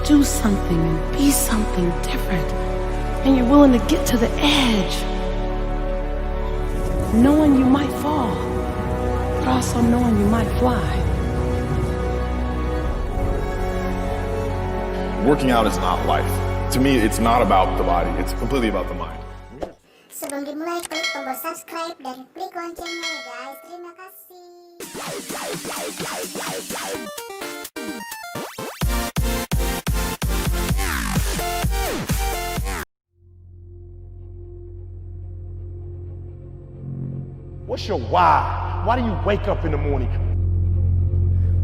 do something and be something different. And you're willing to get to the edge, knowing you might fall, but also knowing you might fly. Working out is not life. To me, it's not about the body. It's completely about the mind. Sebelum dimulai, klik tombol subscribe dan klik loncengnya ya guys. Terima kasih. What's your why? Why do you wake up in the morning?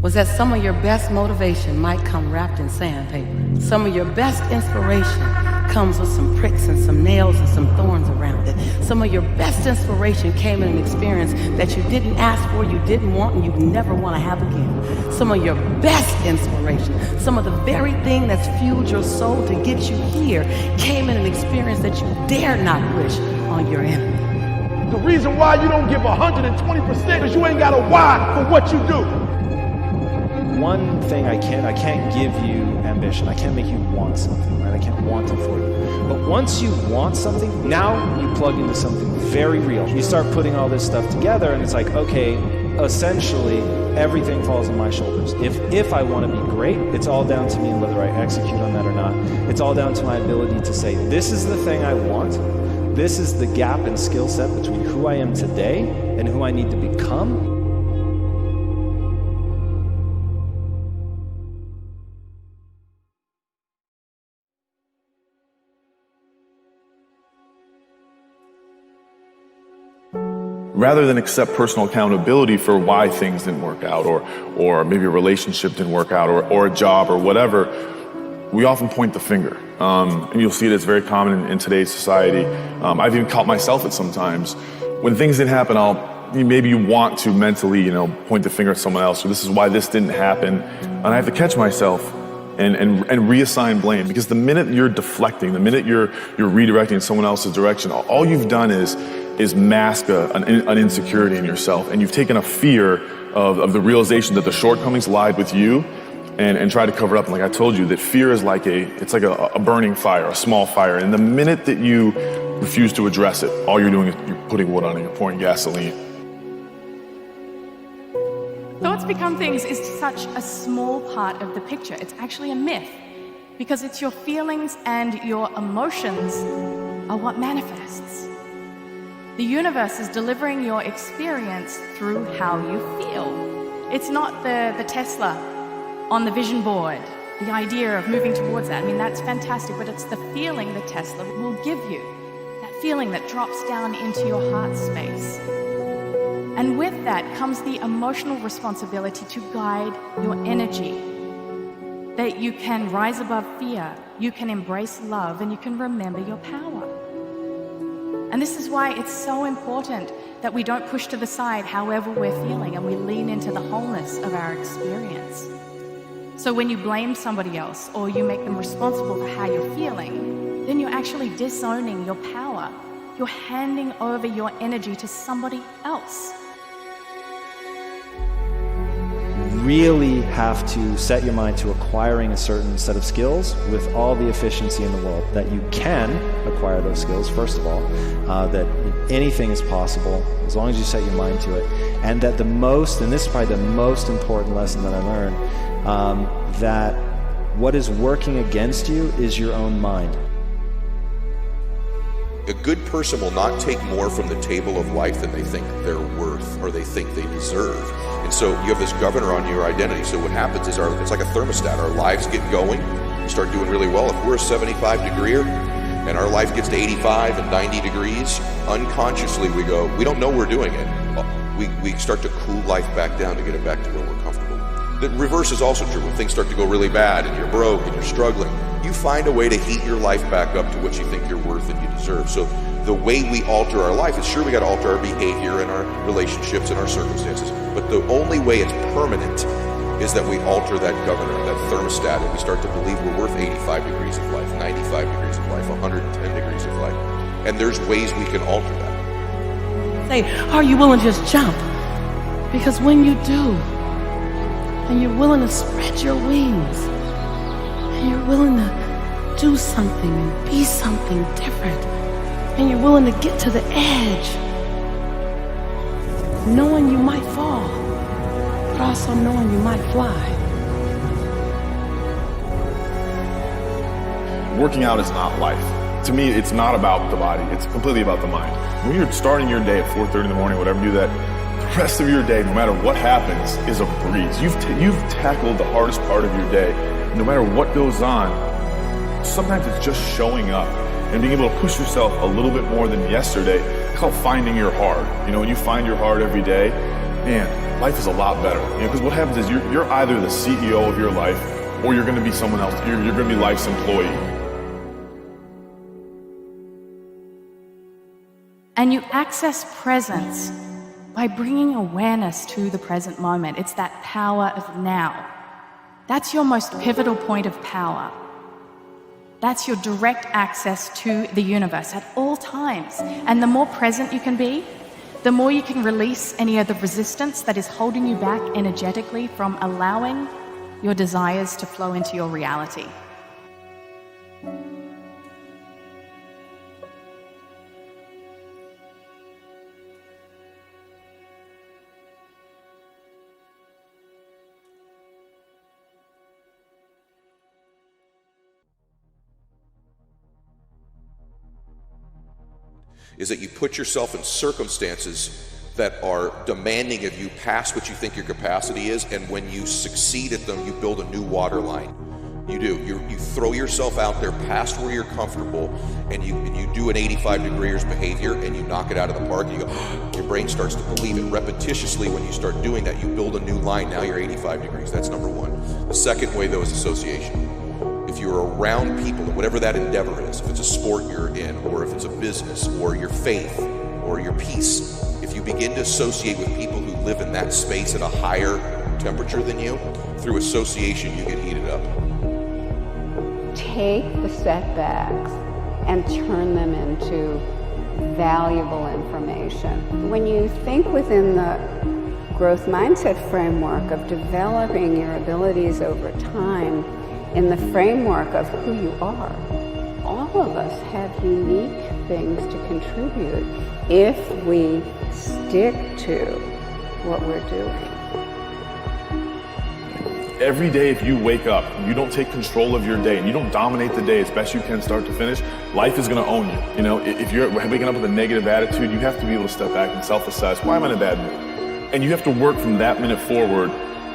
Was that some of your best motivation might come wrapped in sandpaper. Some of your best inspiration comes with some pricks and some nails and some thorns around it. Some of your best inspiration came in an experience that you didn't ask for, you didn't want, and you never want to have again. Some of your best inspiration, some of the very thing that's fueled your soul to get you here, came in an experience that you dare not wish on your enemy. The reason why you don't give 120% is you ain't got a why for what you do. One thing I can't give you ambition. I can't make you want something, right? I can't want it for you. But once you want something, now you plug into something very real. You start putting all this stuff together and it's like, okay, essentially everything falls on my shoulders. If I want to be great, it's all down to me and whether I execute on that or not. It's all down to my ability to say, this is the thing I want. This is the gap and skill set between who I am today and who I need to become. Rather than accept personal accountability for why things didn't work out, or maybe a relationship didn't work out, or a job or whatever, we often point the finger. And you'll see it, it's very common in today's society. I've even caught myself at sometimes. When things didn't happen, maybe you want to mentally, point the finger at someone else, or this is why this didn't happen. And I have to catch myself and reassign blame, because the minute you're deflecting, the minute you're redirecting someone else's direction, all you've done is mask an insecurity in yourself, and you've taken a fear of the realization that the shortcomings lied with you, and try to cover it up. And like I told you, that fear is like a burning fire, a small fire, and the minute that you refuse to address it, all you're doing is you're putting wood on it, you're pouring gasoline. Thoughts become things is such a small part of the picture. It's actually a myth, because it's your feelings and your emotions are what manifests. The universe is delivering your experience through how you feel. It's not the Tesla on the vision board, the idea of moving towards that. I mean, that's fantastic, but it's the feeling that Tesla will give you, that feeling that drops down into your heart space. And with that comes the emotional responsibility to guide your energy, that you can rise above fear, you can embrace love, and you can remember your power. And this is why it's so important that we don't push to the side however we're feeling, and we lean into the wholeness of our experience. So when you blame somebody else or you make them responsible for how you're feeling, then you're actually disowning your power. You're handing over your energy to somebody else. Really have to set your mind to acquiring a certain set of skills with all the efficiency in the world, that you can acquire those skills, first of all, that anything is possible as long as you set your mind to it, and that and this is probably the most important lesson that I learned, that what is working against you is your own mind. A good person will not take more from the table of life than they think they're worth or they think they deserve. And so you have this governor on your identity. So what happens is it's like a thermostat. Our lives get going, we start doing really well. If we're a 75 degreer and our life gets to 85 and 90 degrees, unconsciously we don't know we're doing it. We start to cool life back down to get it back to where we're comfortable. The reverse is also true. When things start to go really bad and you're broke and you're struggling, you find a way to heat your life back up to what you think you're worth and you deserve. So the way we alter our life is, sure, we got to alter our behavior and our relationships and our circumstances, but the only way it's permanent is that we alter that governor, that thermostat, and we start to believe we're worth 85 degrees of life, 95 degrees of life, 110 degrees of life. And there's ways we can alter that. Say, are you willing to just jump? Because when you do, and you're willing to spread your wings, and you're you're willing to do something and be something different, and you're willing to get to the edge, knowing you might fall, but also knowing you might fly. Working out is not life. To me, it's not about the body. It's completely about the mind. When you're starting your day at 4:30 in the morning, whatever, do that. The rest of your day, no matter what happens, is a breeze. You've tackled the hardest part of your day. No matter what goes on, sometimes it's just showing up and being able to push yourself a little bit more than yesterday. It's called finding your heart. You know, when you find your heart every day, man, life is a lot better. You know, because what happens is you're either the CEO of your life or you're going to be someone else. You're going to be life's employee. And you access presence by bringing awareness to the present moment. It's that power of now. That's your most pivotal point of power. That's your direct access to the universe at all times. And the more present you can be, the more you can release any of the resistance that is holding you back energetically from allowing your desires to flow into your reality. Is that you put yourself in circumstances that are demanding of you past what you think your capacity is, and when you succeed at them, you build a new water line. You do. You throw yourself out there past where you're comfortable, and you do an 85 degrees behavior, and you knock it out of the park, and you go, your brain starts to believe it. Repetitiously, when you start doing that, you build a new line. Now you're 85 degrees. That's number one. The second way, though, is association. If you're around people, whatever that endeavor is, if it's a sport you're in, or if it's a business, or your faith, or your peace, if you begin to associate with people who live in that space at a higher temperature than you, through association you get heated up. Take the setbacks and turn them into valuable information. When you think within the growth mindset framework of developing your abilities over time, in the framework of who you are, all of us have unique things to contribute if we stick to what we're doing. Every day, if you wake up and you don't take control of your day and you don't dominate the day as best you can start to finish, life is going to own you. You know, if you're waking up with a negative attitude, you have to be able to step back and self-assess. Why am I in a bad mood? And you have to work from that minute forward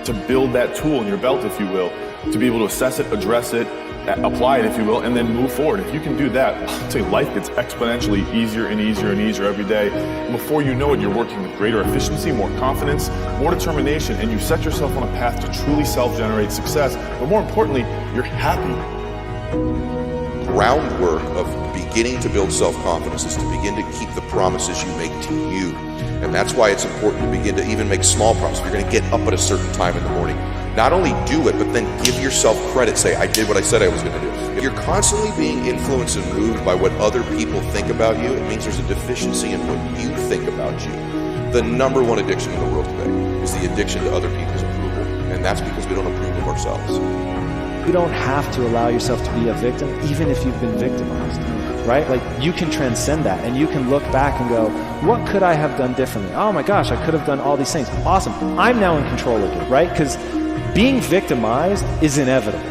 to build that tool in your belt, if you will, to be able to assess it, address it, apply it, if you will, and then move forward. If you can do that, I'll tell you, life gets exponentially easier and easier and easier every day. And before you know it, you're working with greater efficiency, more confidence, more determination, and you set yourself on a path to truly self-generate success. But more importantly, you're happy. Groundwork of beginning to build self-confidence is to begin to keep the promises you make to you. And that's why it's important to begin to even make small promises. If you're going to get up at a certain time in the morning, not only do it, but then give yourself credit. Say, I did what I said I was going to do. If you're constantly being influenced and moved by what other people think about you, it means there's a deficiency in what you think about you. The number one addiction in the world today is the addiction to other people's approval. And that's because we don't approve of ourselves. You don't have to allow yourself to be a victim, even if you've been victimized, right? Like, you can transcend that, and you can look back and go, what could I have done differently? Oh my gosh, I could have done all these things. Awesome. I'm now in control of it, right? Because being victimized is inevitable,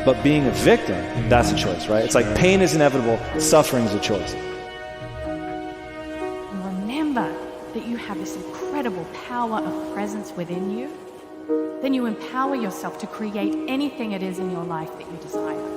but being a victim, that's a choice, right? It's like pain is inevitable, suffering is a choice. Remember that you have this incredible power of presence within you. Then you empower yourself to create anything it is in your life that you desire.